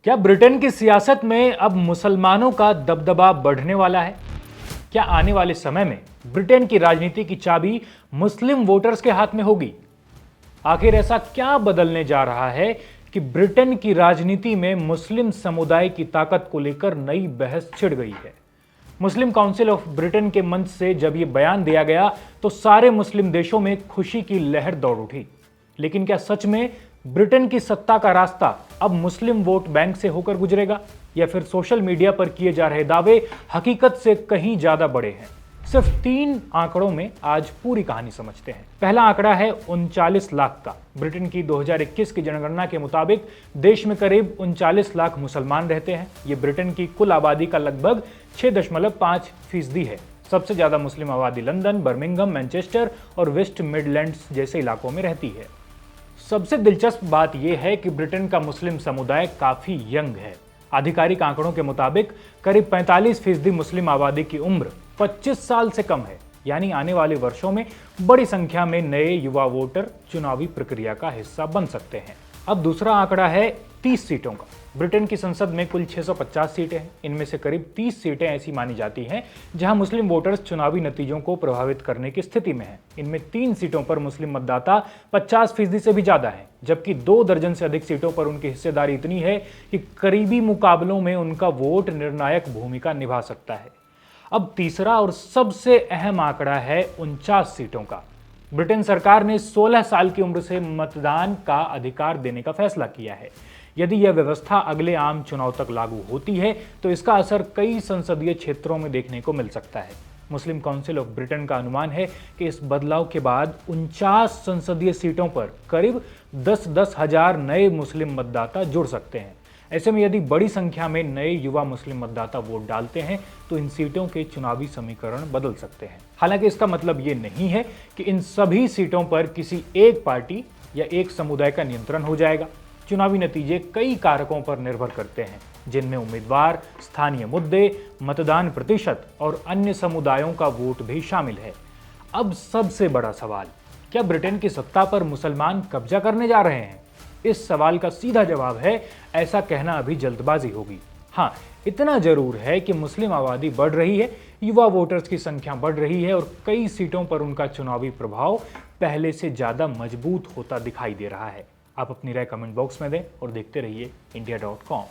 क्या ब्रिटेन की सियासत में अब मुसलमानों का दबदबा बढ़ने वाला है? क्या आने वाले समय में ब्रिटेन की राजनीति की चाबी मुस्लिम वोटर्स के हाथ में होगी? आखिर ऐसा क्या बदलने जा रहा है कि ब्रिटेन की राजनीति में मुस्लिम समुदाय की ताकत को लेकर नई बहस छिड़ गई है? मुस्लिम काउंसिल ऑफ ब्रिटेन के मंच से जब यह बयान दिया गया तो सारे मुस्लिम देशों में खुशी की लहर दौड़ उठी। लेकिन क्या सच में ब्रिटेन की सत्ता का रास्ता अब मुस्लिम वोट बैंक से होकर गुजरेगा, या फिर सोशल मीडिया पर किए जा रहे दावे हकीकत से कहीं ज्यादा बड़े हैं? सिर्फ 3 आंकड़ों में आज पूरी कहानी समझते हैं। पहला आंकड़ा है 39 लाख का। ब्रिटेन की 2021 की जनगणना के मुताबिक देश में करीब 39 लाख मुसलमान रहते हैं। ये ब्रिटेन की कुल आबादी का लगभग 6.5% है। सबसे ज्यादा मुस्लिम आबादी लंदन, बर्मिंघम, मैनचेस्टर और वेस्ट मिडलैंड्स जैसे इलाकों में रहती है। सबसे दिलचस्प बात यह है कि ब्रिटेन का मुस्लिम समुदाय काफी यंग है। आधिकारिक आंकड़ों के मुताबिक करीब 45% मुस्लिम आबादी की उम्र 25 साल से कम है। यानी आने वाले वर्षों में बड़ी संख्या में नए युवा वोटर चुनावी प्रक्रिया का हिस्सा बन सकते हैं। अब दूसरा आंकड़ा है 30 सीटों का। ब्रिटेन की संसद में कुल 650 सीटें हैं। इनमें से करीब 30 सीटें ऐसी मानी जाती हैं जहां मुस्लिम वोटर्स चुनावी नतीजों को प्रभावित करने की स्थिति में हैं। इनमें 3 सीटों पर मुस्लिम मतदाता 50% से भी ज्यादा हैं, जबकि 2 दर्जन से अधिक सीटों पर उनकी हिस्सेदारी इतनी है कि करीबी मुकाबलों में उनका वोट निर्णायक भूमिका निभा सकता है। अब तीसरा और सबसे अहम आंकड़ा है 49 सीटों का। ब्रिटेन सरकार ने 16 साल की उम्र से मतदान का अधिकार देने का फैसला किया है। यदि यह व्यवस्था अगले आम चुनाव तक लागू होती है तो इसका असर कई संसदीय क्षेत्रों में देखने को मिल सकता है। मुस्लिम काउंसिल ऑफ ब्रिटेन का अनुमान है कि इस बदलाव के बाद 49 संसदीय सीटों पर करीब 10-10 हजार नए मुस्लिम मतदाता जुड़ सकते हैं। ऐसे में यदि बड़ी संख्या में नए युवा मुस्लिम मतदाता वोट डालते हैं तो इन सीटों के चुनावी समीकरण बदल सकते हैं। हालांकि इसका मतलब ये नहीं है कि इन सभी सीटों पर किसी एक पार्टी या एक समुदाय का नियंत्रण हो जाएगा। चुनावी नतीजे कई कारकों पर निर्भर करते हैं, जिनमें उम्मीदवार, स्थानीय मुद्दे, मतदान प्रतिशत और अन्य समुदायों का वोट भी शामिल है। अब सबसे बड़ा सवाल, क्या ब्रिटेन की सत्ता पर मुसलमान कब्जा करने जा रहे हैं? इस सवाल का सीधा जवाब है, ऐसा कहना अभी जल्दबाजी होगी। हाँ, इतना जरूर है कि मुस्लिम आबादी बढ़ रही है, युवा वोटर्स की संख्या बढ़ रही है और कई सीटों पर उनका चुनावी प्रभाव पहले से ज्यादा मजबूत होता दिखाई दे रहा है। आप अपनी राय कमेंट बॉक्स में दें और देखते रहिए India.com।